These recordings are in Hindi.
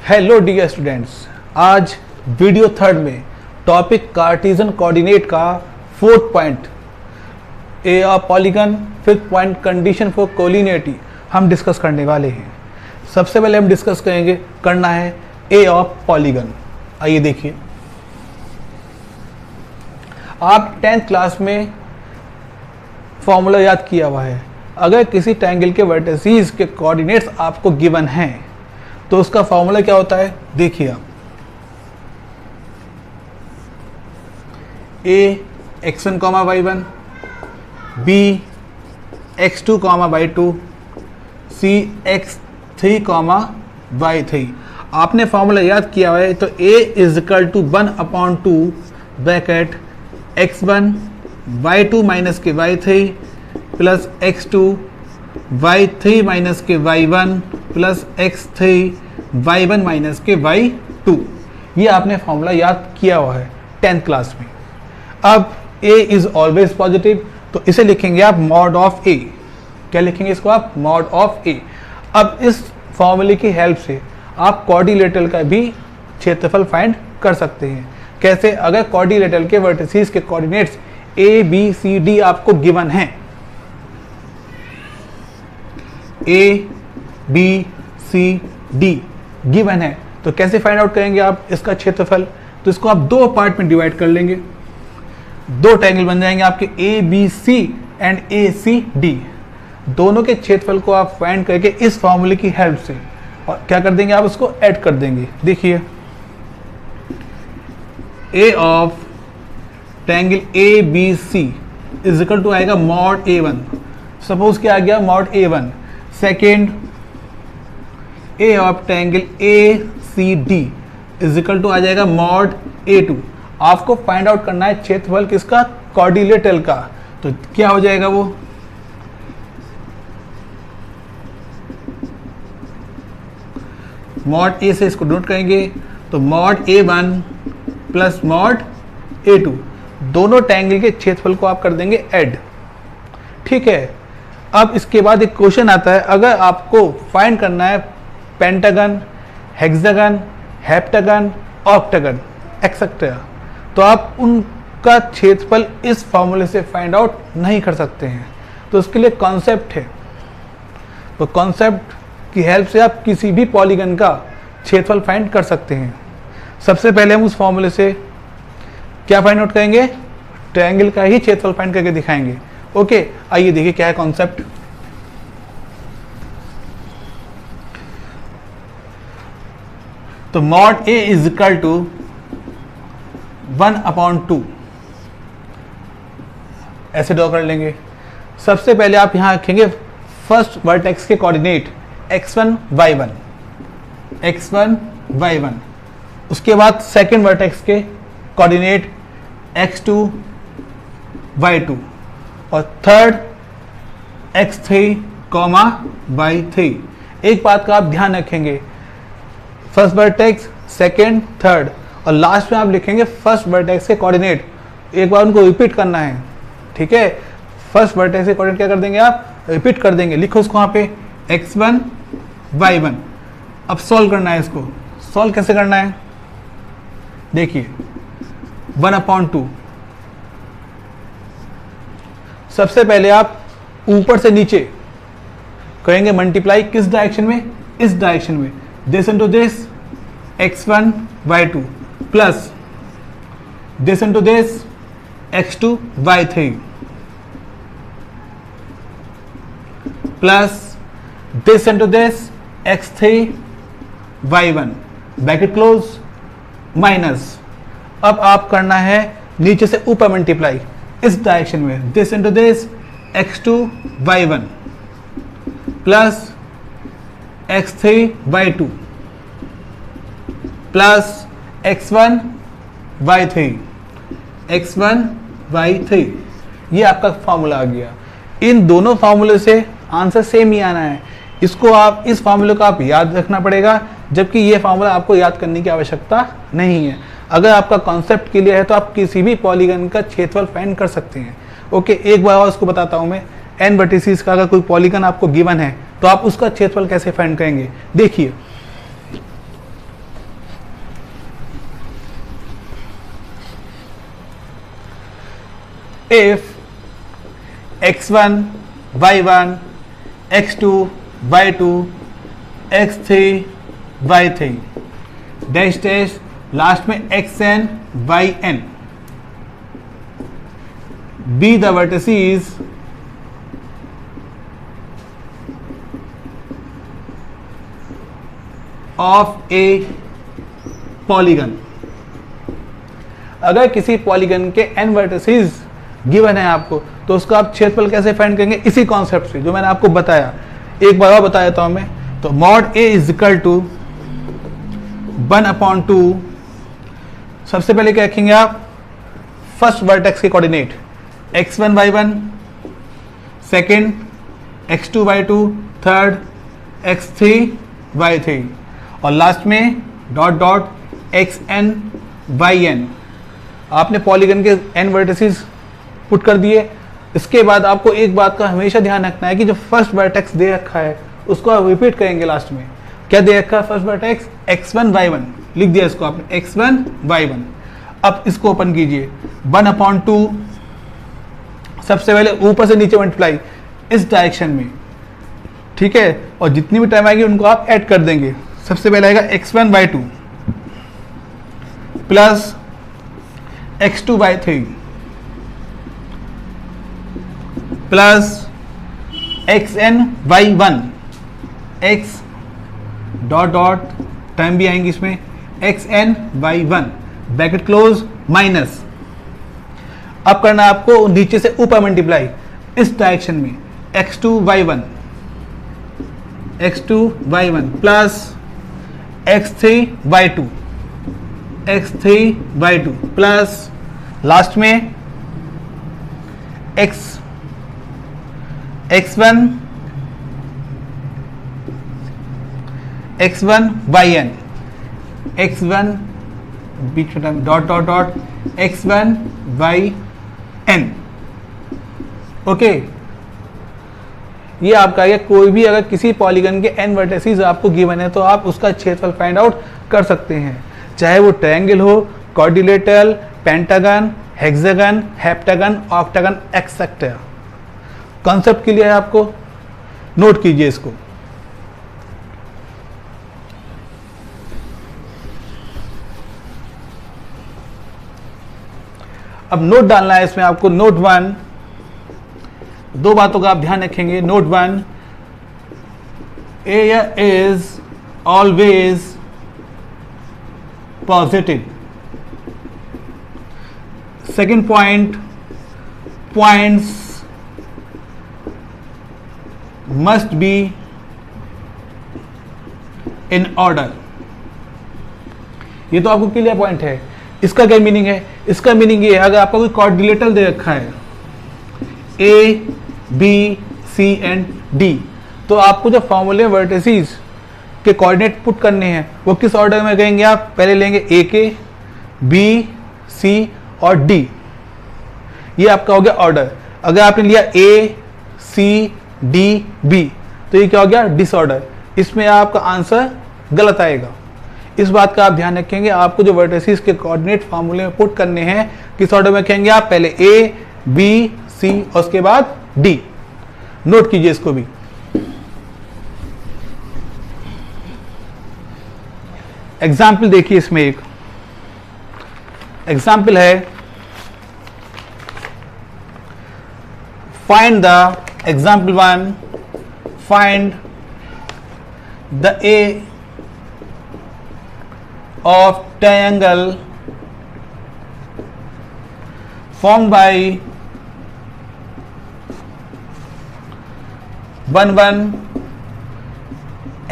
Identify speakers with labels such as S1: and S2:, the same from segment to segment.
S1: हेलो डियर स्टूडेंट्स, आज वीडियो थर्ड में टॉपिक कार्टेशियन कोऑर्डिनेट का fourth point A of polygon, fifth point condition for collinearity हम डिस्कस करने वाले हैं। सबसे पहले हम डिस्कस करना है ए ऑफ पॉलीगन। आइए देखिए, आप 10th क्लास में फॉर्मूला याद किया हुआ है। अगर किसी ट्रायंगल के वर्टिसेस के कोऑर्डिनेट्स आपको गिवन हैं तो उसका फॉर्मूला क्या होता है, देखिए आप। ए x1, y1, b x2, y2, c x3, y3। आपने फॉर्मूला याद किया हुआ है तो a = 1/2 bracket x1 y2 minus के y3 plus x2 y3 minus के y1 plus x3 y1 minus के y2। ये आपने फॉर्मूला याद किया हुआ है 10th क्लास में। अब a इज ऑलवेज पॉजिटिव तो इसे लिखेंगे आप मॉड ऑफ a। क्या लिखेंगे इसको आप? Mod of a। अब इस फॉर्मूले की हेल्प से आप क्वाड्रिलेटरल का भी क्षेत्रफल फाइंड कर सकते हैं। कैसे? अगर क्वाड्रिलेटरल के वर्टिसेस के coordinates a b c d आपको गिवन हैं, a b c d given है, तो कैसे फाइंड आउट करेंगे आप इसका क्षेत्रफल? तो इसको आप दो पार्ट में डिवाइड कर लेंगे, दो ट्रायंगल बन जाएंगे आपके A B C and A C D. दोनों के क्षेत्रफल को आप फाइंड करके इस फॉर्मूले की हेल्प से और क्या कर देंगे आप, उसको ऐड कर देंगे। देखिए, a of triangle A B C is equal to आएगा मॉड A1। सपोज क्या आ गया, mod A1। Second, a of triangle A C D is equal to आ जाएगा मॉड A2। आपको फाइंड आउट करना है क्षेत्रफल किसका? क्वाड्रिलेटरल का। तो क्या हो जाएगा वो, मॉड ए से इसको नोट करेंगे तो mod A1 plus mod A2, दोनों ट्रायंगल के क्षेत्रफल को आप कर देंगे ऐड। ठीक है। अब इसके बाद एक क्वेश्चन आता है, अगर आपको फाइंड करना है pentagon, hexagon, heptagon, octagon etcetera, तो आप उनका क्षेत्रफल इस फॉर्मूले से फाइंड आउट नहीं कर सकते हैं। तो उसके लिए कॉन्सेप्ट है, तो कॉन्सेप्ट की हेल्प से आप किसी भी पॉलीगन का क्षेत्रफल फाइंड कर सकते हैं। सबसे पहले हम उस फॉर्मूले से क्या फाइंड आउट करेंगे? ट्रायंगल का ही क्षेत्रफल फाइंड करके दिखाएंगे। ओके, आइए देखिए क्या है कॉन्सेप्ट। तो mod A is equal to 1/2 ऐसे ड्रॉ कर लेंगे। सबसे पहले आप यहां रखेंगे फर्स्ट वर्टेक्स के coordinate x1 y1, x1 y1। उसके बाद सेकंड वर्टेक्स के कोऑर्डिनेट x2 y2 और थर्ड x3, y3। एक बात का आप ध्यान रखेंगे, फर्स्ट वर्टेक्स, सेकंड, थर्ड और लास्ट में आप लिखेंगे फर्स्ट वर्टेक्स के कोऑर्डिनेट। एक बार उनको रिपीट करना है, ठीक है। फर्स्ट वर्टेक्स के कोऑर्डिनेट क्या कर देंगे आप? रिपीट कर देंगे। लिखो उसको वहां पे x1 y1। अब सॉल्व करना है इसको। सॉल्व कैसे करना है? देखिए, 1/2। सबसे पहले आप ऊपर से नीचे करेंगे मल्टीप्लाई, किस डायरेक्शन में? इस डायरेक्शन में। This into this x1 y2 plus this into this x2 y3 plus this into this x3 y1 bracket close minus. अब आप करना है नीचे से ऊपर मल्टीप्लाई इस डायरेक्शन में, this into this x2 y1 plus x3 y2 plus x1 y3, x1 y3। ये आपका फॉर्मूला आ गया। इन दोनों फॉर्मूले से आंसर सेम ही आना है। इसको आप, इस फॉर्मूले को आप याद रखना पड़ेगा, जबकि ये फॉर्मूला आपको याद करने की आवश्यकता नहीं है। अगर आपका कॉन्सेप्ट क्लियर है तो आप किसी भी पॉलीगन का क्षेत्रफल फाइंड कर सकते हैं। ओके, एक बार और उसको बताता हूं मैं। n वर्टिसेस का अगर कोई पॉलीगन आपको गिवन है तो आप उसका क्षेत्रफल कैसे फाइंड करेंगे? देखिए, if x1 y1 x2 y2 x3 y3 dash dash last में xn yn be the vertices of a polygon। अगर किसी पॉलीगन के n वर्टिसेस गिवन है आपको तो उसका आप क्षेत्रफल कैसे फाइंड करेंगे, इसी कॉन्सेप्ट से जो मैंने आपको बताया। एक बार और बता देता हूं मैं, तो mod a is equal to 1/2। सबसे पहले क्या रखेंगे आप, फर्स्ट वर्टेक्स के coordinate x1 y1, second x2 y2, third x3 y3 और लास्ट में डॉट डॉट xn yn। आपने पॉलीगन के n वर्टिसेस पुट कर दिए। इसके बाद आपको एक बात का हमेशा ध्यान रखना है कि जो फर्स्ट वर्टेक्स दे रखा है उसको आप रिपीट करेंगे लास्ट में। क्या दे रखा है फर्स्ट वर्टेक्स, x1 y1 लिख दिया इसको आपने, x1 y1। अब इसको ओपन कीजिए 1/2, सबसे पहले ऊपर से नीचे मल्टीप्लाई इस डायरेक्शन में, ठीक है, और जितनी भी टाइम आएगी उनको आप ऐड कर देंगे। सबसे पहले आएगा x1 y2 plus x2 y3 plus xn y1 x dot dot time भी आएंगी इसमें xn y1 bracket close minus. अब करना है आपको नीचे से ऊपर मल्टीप्लाई इस डायरेक्शन में x2 y1 plus x3 y2 plus last में x1 yn, x1 बीच में dot dot dot x1 yn। Okay, ये आपका ये कोई भी अगर किसी पॉलीगन के n वर्टिसेस आपको गिवन है तो आप उसका क्षेत्रफल फाइंड आउट कर सकते हैं, चाहे वो ट्रायंगल हो, quadrilateral, pentagon, hexagon, heptagon, octagon etcetera. Concept के लिए है, आपको नोट कीजिए इसको। अब नोट डालना है इसमें आपको। नोट 1, दो बातों का आप ध्यान रखेंगे। Note 1, area is always positive. Second point, points must be in order. ये तो आपको क्लियर पॉइंट है। इसका क्या मीनिंग है, इसका मीनिंग ये है अगर आपका कोई कोऑर्डिनेटर दे रखा है A, B, C and D, तो आपको जो फॉर्मूले वर्टिसेस के कोऑर्डिनेट पुट करने हैं वो किस ऑर्डर में करेंगे आप, पहले लेंगे A के, B, C और D। ये आपका हो गया ऑर्डर। अगर आपने लिया A, C, D, B तो ये क्या हो गया, डिसऑर्डर। इसमें आपका आंसर गलत आएगा। इस बात का आप ध्यान रखेंगे। आपको जो वर्टिसेस के कोऑर्डिनेट फार्मूले में पुट करने हैं किस ऑर्डर में कहेंगे आप, पहले A, B, C और उसके बाद D। नोट कीजिए इसको भी। एग्जाम्पल देखिए, इसमें एक एग्जाम्पल है, find the example 1, find the A of triangle formed by 1 1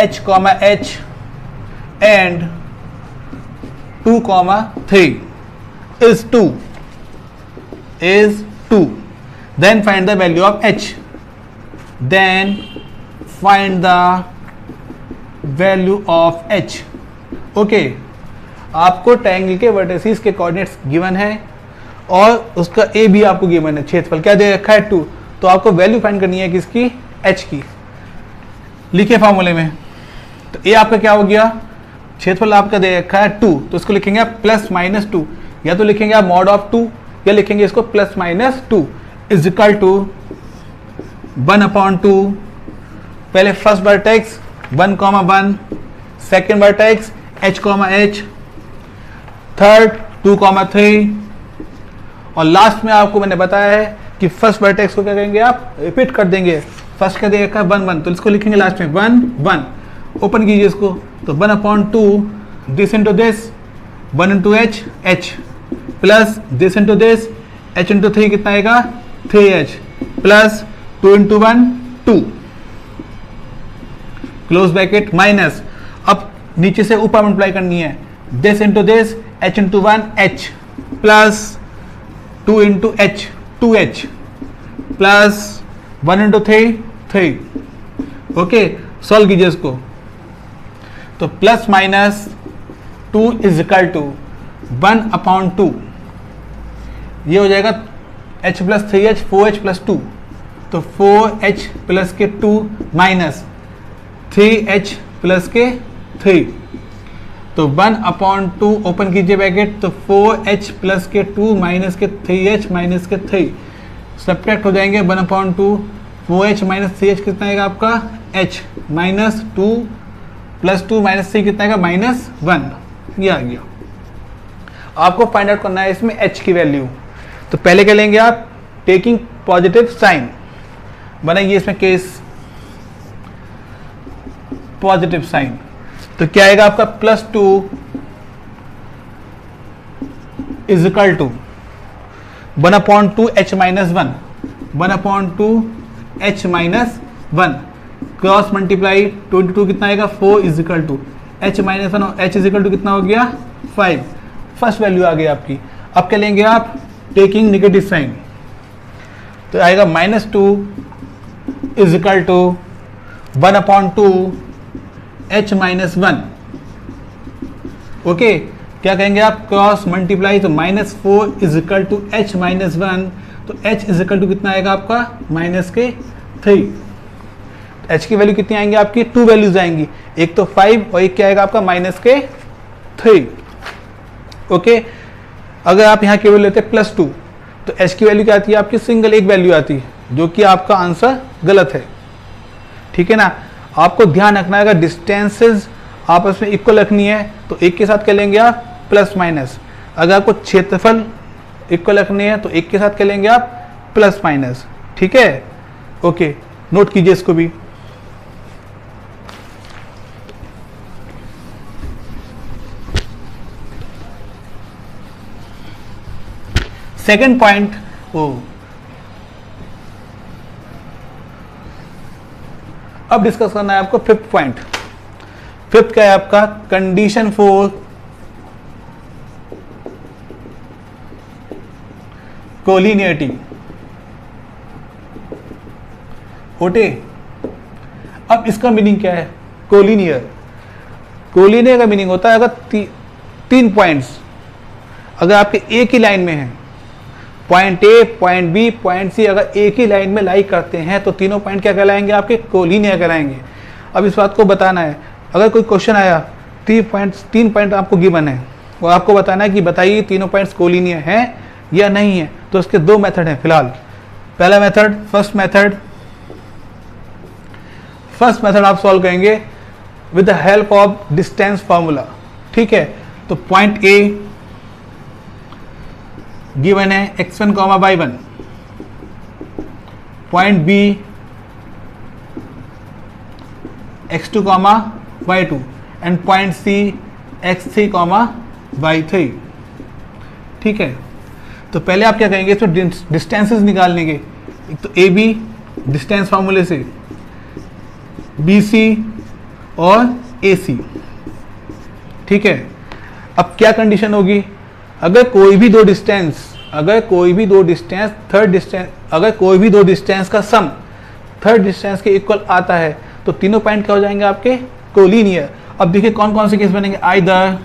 S1: h comma h and 2 comma 3 is 2 then find the value of h, then find the value of h। Okay, आपको ट्रायंगल के वर्टिसेस के कोऑर्डिनेट्स गिवन है और उसका ए भी आपको गिवन है, क्षेत्रफल क्या दे रखा है 2, तो आपको वैल्यू फाइंड करनी है किसकी, h की। लिखे फार्मूले में, तो ए आपका क्या हो गया, क्षेत्रफल आपका दे रखा है 2, तो इसको लिखेंगे आप प्लस माइनस 2, या तो लिखेंगे आप मॉड ऑफ 2 क्या लिखेंगे इसको, plus minus 2 is equal to 1/2, पहले first vertex 1,1, second vertex h, third 2,3, और लास्ट में आपको मैंने बताया है कि फर्स्ट वर्टेक्स को क्या करेंगे आप, रिपीट कर देंगे। फर्स्ट क्या देगा 1 1, तो इसको लिखेंगे लास्ट में 1 1। ओपन कीजिए इसको, तो 1/2 this into this 1 into h plus this into this h into 3 कितना आएगा 3h plus 2 into 1 2 close bracket minus, अब नीचे से ऊपर मल्टीप्लाई करनी है, this into this h into 1 h plus 2 into h 2h plus 1 into 3 3। Okay, solve कीजिए इसको, तो plus minus 2 is equal to 1/2, ये हो जाएगा h plus 3h 4h plus 2, तो 4h प्लस के 2 माइनस 3h प्लस के 3, तो 1/2 ओपन कीजिए ब्रैकेट, तो 4h प्लस के 2 माइनस के 3h माइनस के 3 सब्ट्रैक्ट हो जाएंगे 1/2, 4h माइनस 3h कितना आएगा आपका h माइनस 2 प्लस 2 माइनस 3 कितना आएगा -1, ये आ गया। आपको फाइंड आउट करना है इसमें h की वैल्यू, तो पहले क्या लेंगे आप, टेकिंग पॉजिटिव साइन, बनाइए इसमें केस पॉजिटिव साइन, तो क्या आएगा आपका +2 is equal to 1/2 h minus 1, 1/2 h minus 1 cross multiply 22 कितना आएगा 4 is equal to h minus 1 और h इज इक्वल टू कितना हो गया 5, फर्स्ट वैल्यू आ गई आपकी। अब क्या लेंगे आप, टेकिंग नेगेटिव साइन, तो आएगा -2 is equal to 1/2 h minus 1। Okay, क्या कहेंगे आप, क्रॉस मल्टीप्लाई, तो -4 is equal to h minus 1, तो h इज इक्वल टू कितना आएगा आपका -3। h की वैल्यू कितनी आएंगी आपकी, 2 वैल्यूज आएंगी, एक तो 5 और एक क्या आएगा आपका -3। ओके, अगर आप यहाँ केवल लेते +2 तो h की वैल्यू क्या आती है आपकी, सिंगल एक वैल्यू आती है, जो कि आपका आंसर गलत है। ठीक है ना, आपको ध्यान रखना है अगर डिस्टेंसेस आपस में इक्वल रखनी है तो एक के साथ क्या लेंगे आप, प्लस माइनस, अगर आपको क्षेत्रफल इक्वल रखनी है तो एक के साथ क्या लेंगे आप, प्लस माइनस। ठीक है, ओके, नोट कीजिए इसको भी। सेकेंड पॉइंट, अब डिस्कस करना है आपको फिफ्थ पॉइंट। फिफ्थ क्या है आपका, कंडीशन फॉर कोलिनियरिटी। ओके, अब इसका मीनिंग क्या है, कोलिनियर। कोलिनियर का मीनिंग होता है अगर 3 पॉइंट्स अगर आपके एक ही लाइन में हैं, point A, point B, point C, अगर एक ही लाइन में लाई करते हैं तो तीनों पॉइंट क्या कहलाएंगे आपके, कोलिनियर कहलाएंगे। अब इस बात को बताना है, अगर कोई क्वेश्चन आया 3 पॉइंट आपको गिवन है और आपको बताना है कि बताइए तीनों पॉइंट्स कोलिनियर हैं या नहीं है, तो उसके 2 मेथड हैं फिलहाल। पहला मेथड, फर्स्ट मेथड आप सॉल्व करेंगे with the help of distance formula. ठीक है, तो पॉइंट ए गिवन है x1, y1, point B x2, y2 and point C x3, y3। ठीक है, तो पहले आप क्या करेंगे, इसमें डिस्टेंसेस निकालने के, एक तो ए बी डिस्टेंस फार्मूले से, बी सी और ए सी। ठीक है, अब क्या कंडीशन होगी, अगर कोई भी दो डिस्टेंस का सम थर्ड डिस्टेंस के इक्वल आता है तो तीनों पॉइंट क्या हो जाएंगे आपके, कोलिनियर। अब देखिए कौन कौन से केस बनेंगे, either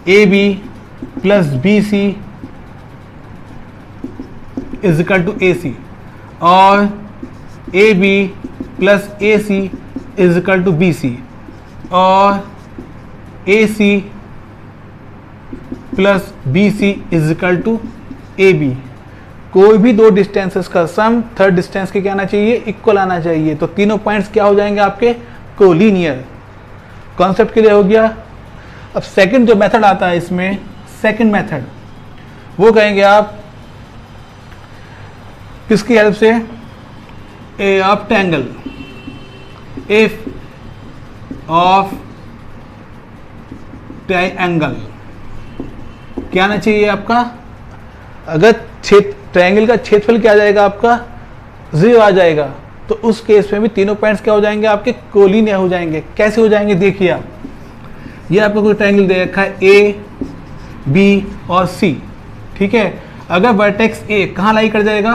S1: A B plus B C is equal to A C, और A B plus A C is equal to B C, और A C plus B C is equal to A B. कोई भी दो डिस्टेंसेस का सम थर्ड डिस्टेंस के क्या आना चाहिए, इक्वल आना चाहिए। तो तीनों पॉइंट्स क्या हो जाएंगे आपके, कोलिनियर। कॉन्सेप्ट क्लियर हो गया। अब सेकंड जो मेथड आता है इसमें, सेकंड मेथड वो कहेंगे आप किसकी हेल्प से, a of triangle, if of triangle क्या आना चाहिए आपका, अगर ट्रायंगल का क्षेत्रफल क्या आ जाएगा आपका, 0 आ जाएगा, तो उस केस में भी तीनों पॉइंट्स क्या हो जाएंगे आपके, कोलिनियर हो जाएंगे। कैसे हो जाएंगे देखिए आप, ये आपको कोई ट्रायंगल दे रखा है ए बी और सी, ठीक है। अगर वर्टेक्स ए कहाँ लाई कर जाएगा,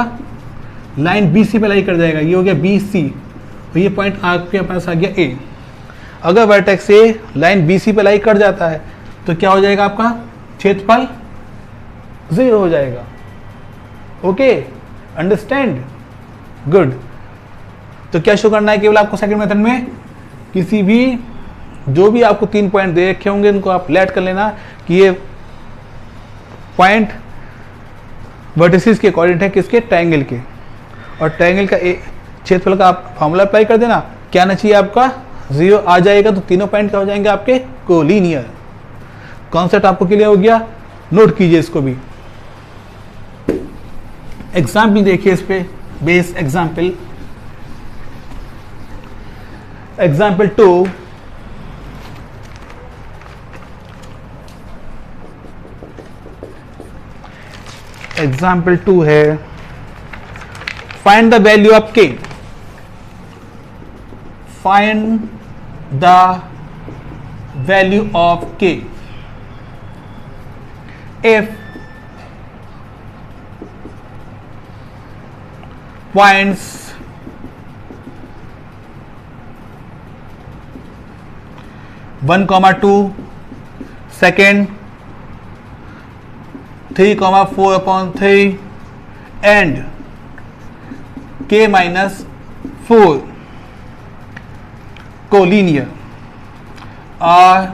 S1: लाइन बी सी पे लाई कर जाएगा, ये हो गया बी सी, तो ये पॉइंट आपके पास आ गया ए। अगर vertex A line B C पे लाई कर जाता है तो क्या हो जाएगा आपका, क्षेत्रफल 0 हो जाएगा। Okay, understand, good. तो क्या शो करना है केवल आपको सेकंड मेथड में, किसी भी जो भी आपको 3 पॉइंट दे रखे होंगे उनको आप लेट कर लेना कि ये पॉइंट वर्टिसेस के कोऑर्डिनेट है किसके, ट्रायंगल के, और ट्रायंगल का क्षेत्रफल का आप फॉर्मूला अप्लाई कर देना, क्या आना चाहिए आपका, 0 आ जाएगा। तो तीनों पॉइंट क्या हो जाएंगे आपके, कोलिनियर। कॉन्सेप्ट आपको क्लियर हो गया, नोट कीजिए इसको भी। एग्जाम्पल देखिए इस पे, बेस एग्जाम्पल, एग्जाम्पल 2, एग्जाम्पल 2 है, फाइंड द वैल्यू ऑफ के, फाइंड द वैल्यू ऑफ के if points (1, 2), second 3, 4/3 and k minus 4 collinear are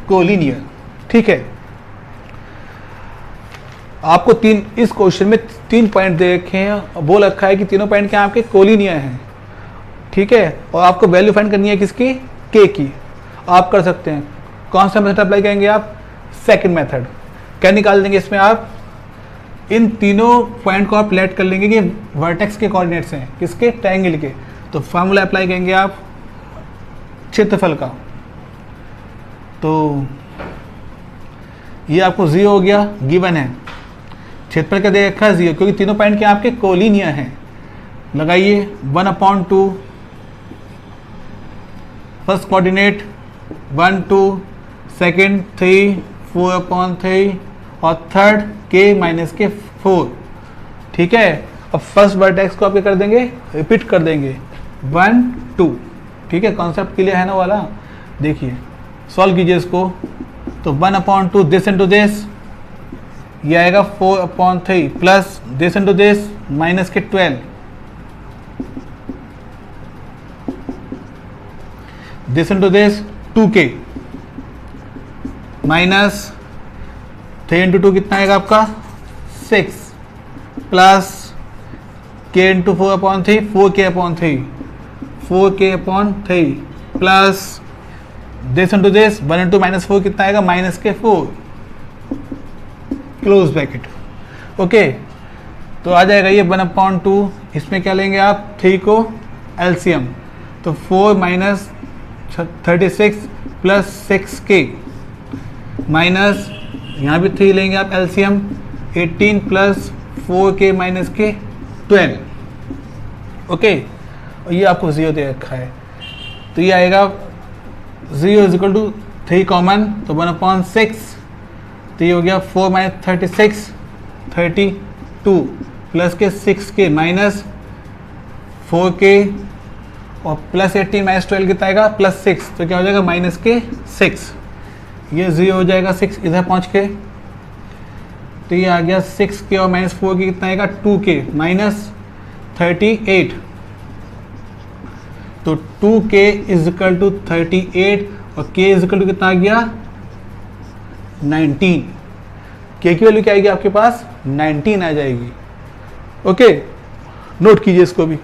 S1: collinear. ठीक है, आपको इस क्वेश्चन में 3 पॉइंट दे रखे हैं और बोल रखा है कि तीनों पॉइंट क्या आपके कोलिनियर हैं। ठीक है, और आपको वैल्यू फाइंड करनी है किसकी, के की। आप कर सकते हैं, कौन सा मेथड अप्लाई करेंगे आप, सेकंड मेथड। क्या निकाल देंगे इसमें आप, इन तीनों पॉइंट को आप लेट कर लेंगे कि वर्टेक्स के कोऑर्डिनेट्स हैं किसके, ट्रायंगल के। तो फार्मूला अप्लाई करेंगे आप क्षेत्रफल का, तो ये आपको 0 हो गया, गिवन है। क्षेत्रफल क्या दे रखा है, 0, क्योंकि तीनों पॉइंट क्या आपके कोलिनियर हैं। लगाइए 1/2, फर्स्ट कोऑर्डिनेट 1, 2, सेकेंड 3, 4/3 और थर्ड k माइनस के 4। ठीक है, अब फर्स्ट वर्टेक्स को आप क्या कर देंगे, रिपीट कर देंगे 1, 2। ठीक है, कॉन्सेप्ट क्लियर है ना वाला। देखिए सॉल्व कीजिए इसको, तो 1/2 दिस इंटू दिस, ये आएगा 4/3 plus this into this minus के 12, this into this 2k minus 3 into 2 कितना आएगा आपका 6 plus k into 4/3 4k/3 4k/3 plus this into this 1 into minus 4 कितना आएगा माइनस के 4, क्लोज ब्रैकेट। ओके, तो आ जाएगा ये 1/2, इसमें क्या लेंगे आप 3 को एलसीएम, तो 4 माइनस 36 प्लस 6k माइनस यहाँ भी 3 लेंगे आप एलसीएम 18 प्लस 4k माइनस के 12। ओके, और ये आपको 0 दे रखा है, तो ये आएगा 0 इज इक्वल टू 3 कॉमन, तो 1/6, तो ये हो गया 4 माइनस 36 32 प्लस के 6k माइनस 4k और प्लस 18 माइनस 12 कितना आएगा प्लस 6, तो क्या हो जाएगा माइनस के 6, ये 0 हो जाएगा 6 इधर पहुँच के, तो ये आ गया 6k और माइनस 4k कितना आएगा 2k माइनस 38, तो 2k इज इक्वल टू 38 और k इज इक्वल टू कितना आ गया 19। k की वैल्यू क्या आएगी आपके पास 19 आ जाएगी। ओके, नोट कीजिए इसको भी।